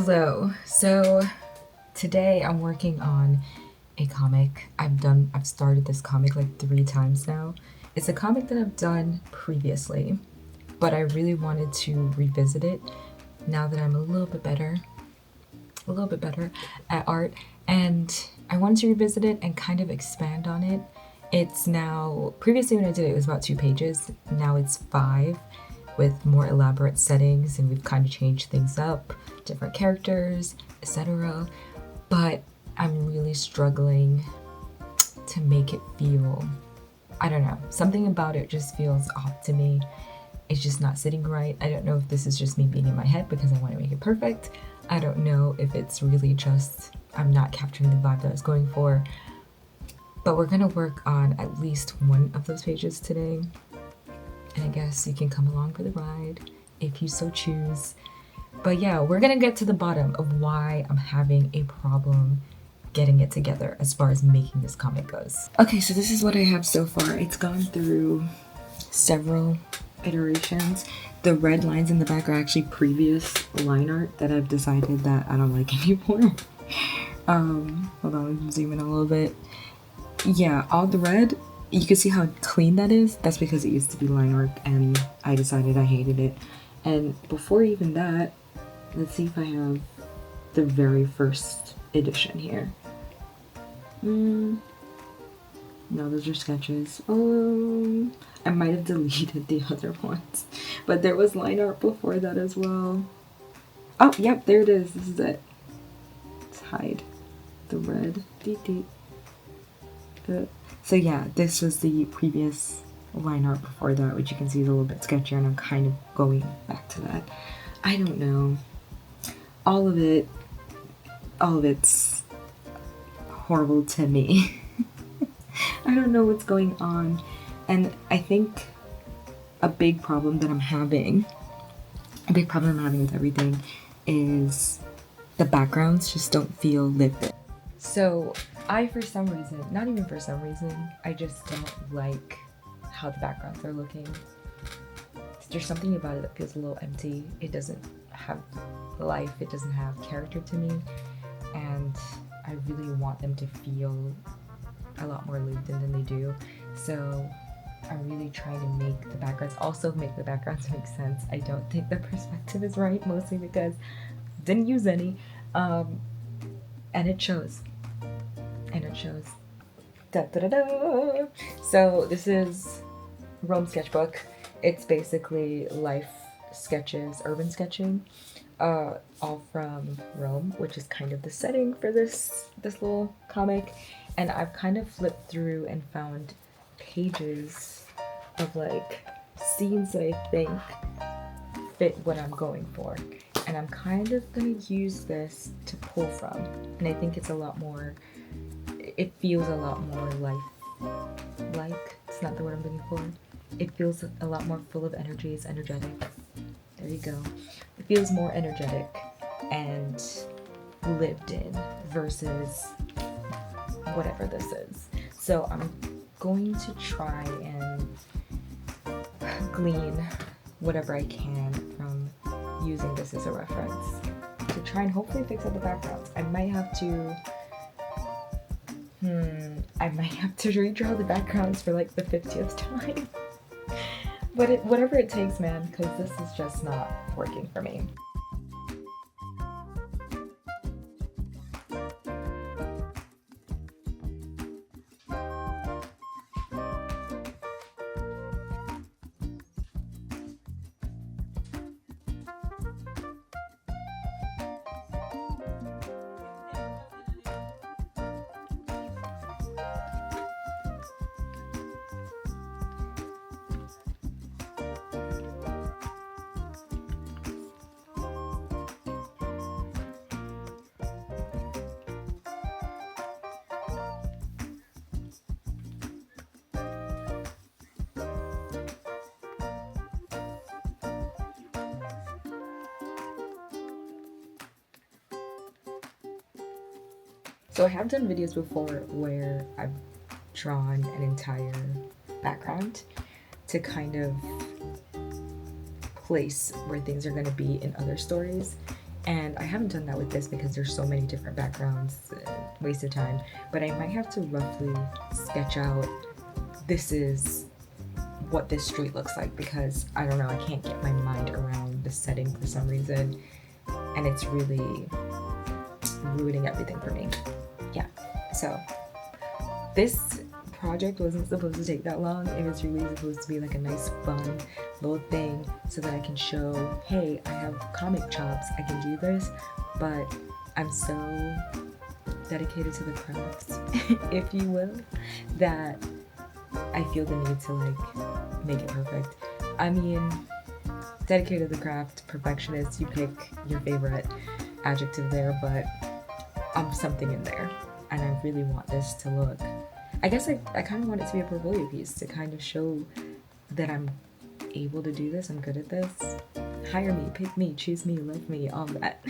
Hello. So today I'm working on a comic. I've started this comic like 3 times now. It's a comic that I've done previously, but I really wanted to revisit it now that I'm a little bit better at art, and I wanted to revisit it and kind of expand on it. It's now, previously when I did it, it was about 2 pages. Now it's 5 with more elaborate settings, and we've kind of changed things up, different characters, etc. But I'm really struggling to make it feel, I don't know, something about it just feels off to me. It's just not sitting right. I don't know if this is just me being in my head because I want to make it perfect. I don't know if it's really just I'm not capturing the vibe that I was going for. But we're gonna work on at least one of those pages today. And I guess you can come along for the ride if you so choose. But yeah, we're gonna get to the bottom of why I'm having a problem getting it together as far as making this comic goes. Okay, so this is what I have so far. It's gone through several iterations. The red lines in the back are actually previous line art that I've decided that I don't like anymore. Hold on, let me zoom in a little bit. Yeah, all the red, you can see how clean that is. That's because it used to be line art and I decided I hated it. And before even that, let's see if I have the very first edition here. No, those are sketches. I might have deleted the other ones, but there was line art before that as well. Oh, yep, there it is. This is it. Let's hide the red. So yeah, this was the previous line art before that, which you can see is a little bit sketchier, and I'm kind of going back to that. I don't know. All of it's horrible to me. I don't know what's going on. And I think a big problem I'm having with everything is the backgrounds just don't feel lived in. So for some reason, not even for some reason, I just don't like how the backgrounds are looking. There's something about it that feels a little empty. It doesn't have life, it doesn't have character to me, and I really want them to feel a lot more lived in than they do. So I'm really trying to make the backgrounds make sense. I don't think the perspective is right, mostly because I didn't use any, and it shows. Da, da, da, da. So this is Rome Sketchbook. It's basically life sketches, urban sketching, all from Rome, which is kind of the setting for this little comic. And I've kind of flipped through and found pages of like scenes that I think fit what I'm going for. And I'm kind of gonna use this to pull from. And I think it's a lot more, it feels a lot more like, it's not the word I'm looking for. It feels a lot more full of energy, it's energetic. There you go. It feels more energetic and lived in versus whatever this is. So I'm going to try and glean whatever I can from using this as a reference to try and hopefully fix up the backgrounds. I might have to redraw the backgrounds for like the 50th time. But whatever it takes, man, because this is just not working for me. So I have done videos before where I've drawn an entire background to kind of place where things are going to be in other stories, And I haven't done that with this because there's so many different backgrounds, waste of time. But I might have to roughly sketch out, this is what this street looks like, because I don't know, I can't get my mind around the setting for some reason. And it's really ruining everything for me. Yeah, so this project wasn't supposed to take that long. It was really supposed to be like a nice fun little thing so that I can show, hey, I have comic chops, I can do this. But I'm so dedicated to the crafts, if you will, that I feel the need to like make it perfect. I mean, dedicated to the craft, perfectionist, you pick your favorite adjective there, but I'm something in there, and I really want this to look, I guess I kind of want it to be a portfolio piece to kind of show that I'm able to do this, I'm good at this. Hire me, pick me, choose me, love me, all that.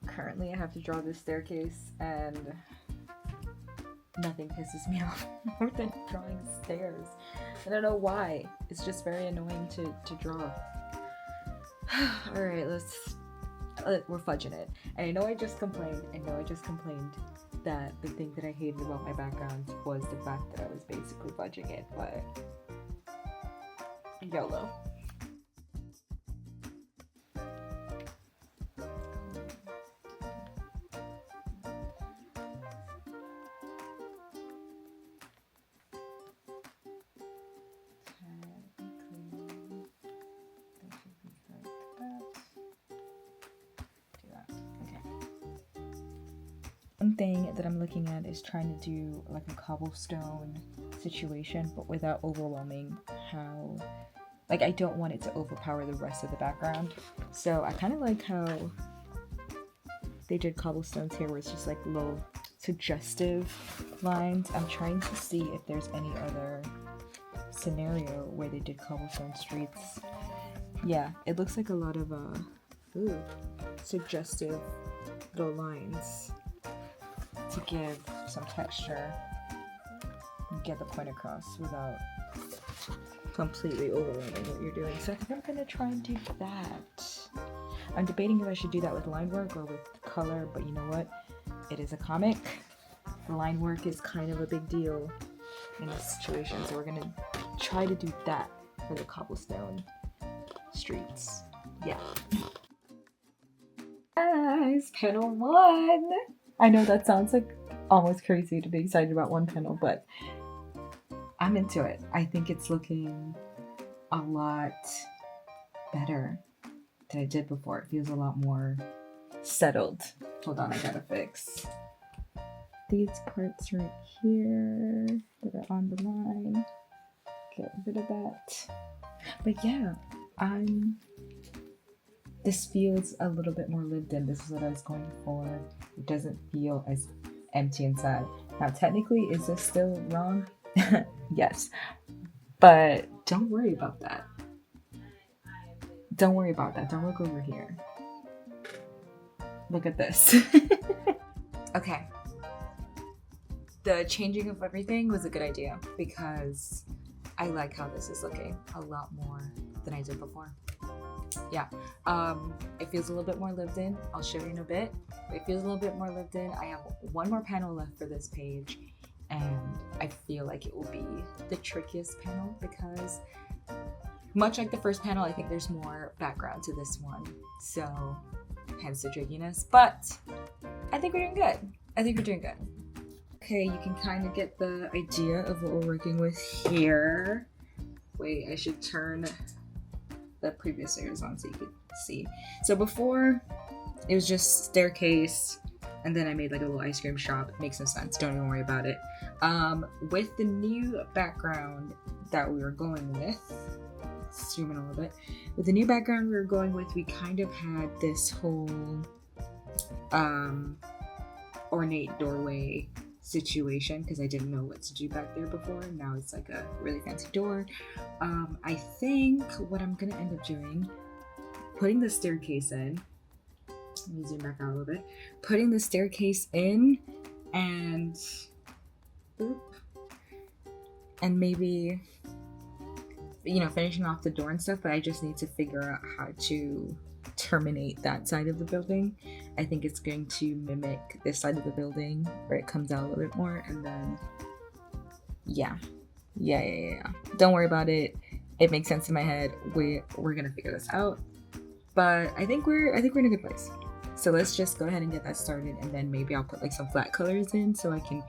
Currently I have to draw this staircase, and nothing pisses me off more than drawing stairs. I don't know why. It's just very annoying to draw. Alright, we're fudging it. And I know I just complained that the thing that I hated about my background was the fact that I was basically fudging it, but YOLO. One thing that I'm looking at is trying to do like a cobblestone situation, but without overwhelming how, like, I don't want it to overpower the rest of the background. So I kind of like how they did cobblestones here, where it's just like little suggestive lines. I'm trying to see if there's any other scenario where they did cobblestone streets. Yeah, it looks like a lot of suggestive little lines to give some texture and get the point across without completely overwhelming what you're doing. So I think I'm gonna try and do that. I'm debating if I should do that with line work or with color, but you know what? It is a comic. The line work is kind of a big deal in this situation, so we're gonna try to do that for the cobblestone streets. Yeah. Guys, panel 1! I know that sounds like almost crazy to be excited about one panel, but I'm into it. I think it's looking a lot better than it did before. It feels a lot more settled. Hold on, I gotta fix these parts right here that are on the line. Get rid of that. But yeah, this feels a little bit more lived in. This is what I was going for. It doesn't feel as empty inside. Now, technically, is this still wrong? Yes. But don't worry about that. Don't worry about that. Don't look over here. Look at this. Okay. The changing of everything was a good idea because I like how this is looking a lot more than I did before. yeah, it feels a little bit more lived in. I'll show you in a bit. But it feels a little bit more lived in. I have one more panel left for this page, and I feel like it will be the trickiest panel because, much like the first panel, I think there's more background to this one. So, hence the trickiness. But I think we're doing good. I think we're doing good. Okay, you can kind of get the idea of what we're working with here. Wait, I should turn the previous layers on so you could see. So before, it was just staircase, and then I made like a little ice cream shop. It makes no sense. Don't even worry about it. With the new background that we were going with, zoom in a little bit. With the new background we were going with, we kind of had this whole ornate doorway situation because I didn't know what to do back there before. Now it's like a really fancy door. I think what I'm gonna end up doing, putting the staircase in. Let me zoom back out a little bit. Putting the staircase in and maybe, you know, finishing off the door and stuff, but I just need to figure out how to terminate that side of the building. I think it's going to mimic this side of the building where it comes out a little bit more, and then yeah. Don't worry about it. It makes sense in my head. We're gonna figure this out. But I think we're in a good place. So let's just go ahead and get that started, and then maybe I'll put like some flat colors in so I can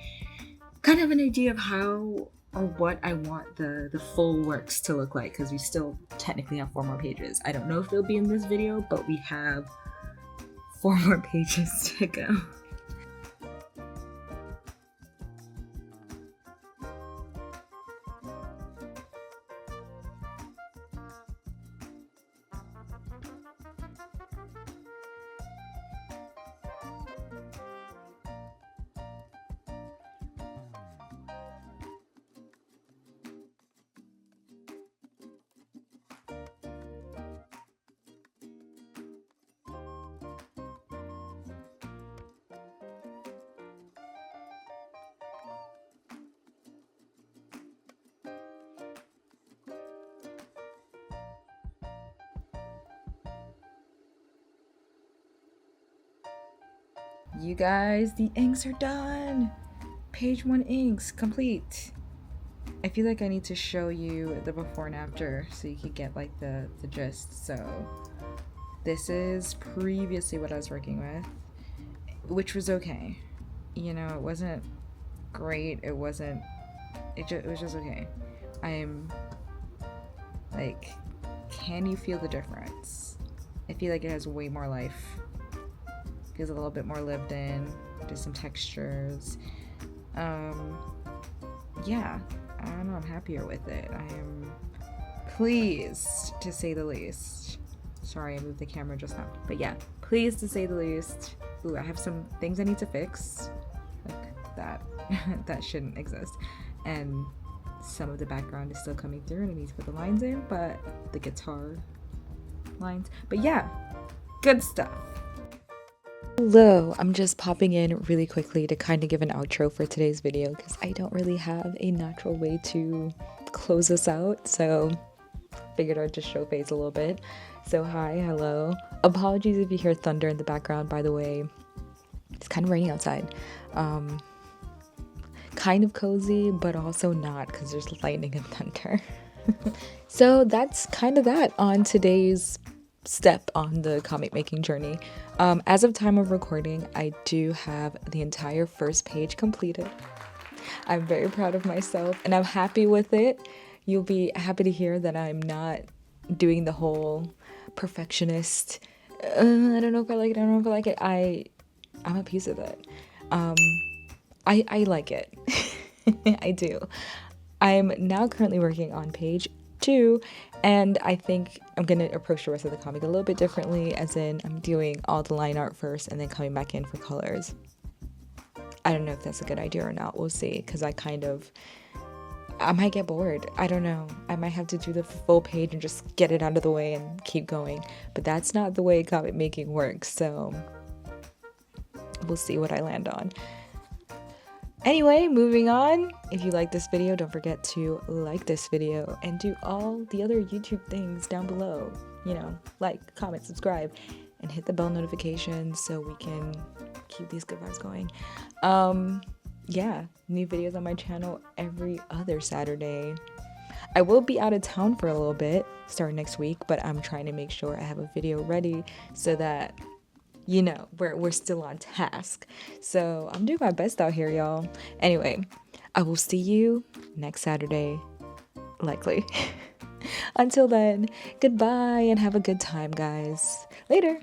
kind of have an idea of how or what I want the full works to look like, because we still technically have 4 more pages. I don't know if they'll be in this video, but we have 4 more pages to go. You guys, the inks are done. Page 1 inks complete. I feel like I need to show you the before and after so you could get like the gist. So this is previously what I was working with, which was okay. You know, it wasn't great. It was just okay. I'm like, can you feel the difference? I feel like it has way more life. Feels a little bit more lived in. There's some textures. Yeah, I don't know, I'm happier with it. I am pleased, to say the least. Sorry, I moved the camera just now. But yeah, pleased to say the least. Ooh, I have some things I need to fix. Like that. That shouldn't exist. And some of the background is still coming through and I need to put the lines in, but the guitar lines. But yeah, good stuff. Hello, I'm just popping in really quickly to kind of give an outro for today's video because I don't really have a natural way to close this out, so figured I'd just show face a little bit. So hi, hello. Apologies if you hear thunder in the background, by the way. It's kind of raining outside. Kind of cozy, but also not because there's lightning and thunder. So that's kind of that on today's step on the comic making journey. As of time of recording, I do have the entire first page completed. I'm very proud of myself and I'm happy with it. You'll be happy to hear that I'm not doing the whole perfectionist, I don't know if I like it. I'm a piece of it. I like it. I do. I'm now currently working on page 2, and I think I'm gonna approach the rest of the comic a little bit differently, as in I'm doing all the line art first and then coming back in for colors. I don't know if that's a good idea or not. We'll see, because I might get bored. I don't know. I might have to do the full page and just get it out of the way and keep going. But that's not the way comic making works, so we'll see what I land on. Anyway, moving on. If you like this video, don't forget to like this video and do all the other YouTube things down below. like, comment, subscribe, and hit the bell notification so we can keep these good vibes going. Yeah, new videos on my channel every other Saturday. I will be out of town for a little bit starting next week, but I'm trying to make sure I have a video ready so that we're still on task. So I'm doing my best out here, y'all. Anyway, I will see you next Saturday, likely. Until then, goodbye and have a good time, guys. Later.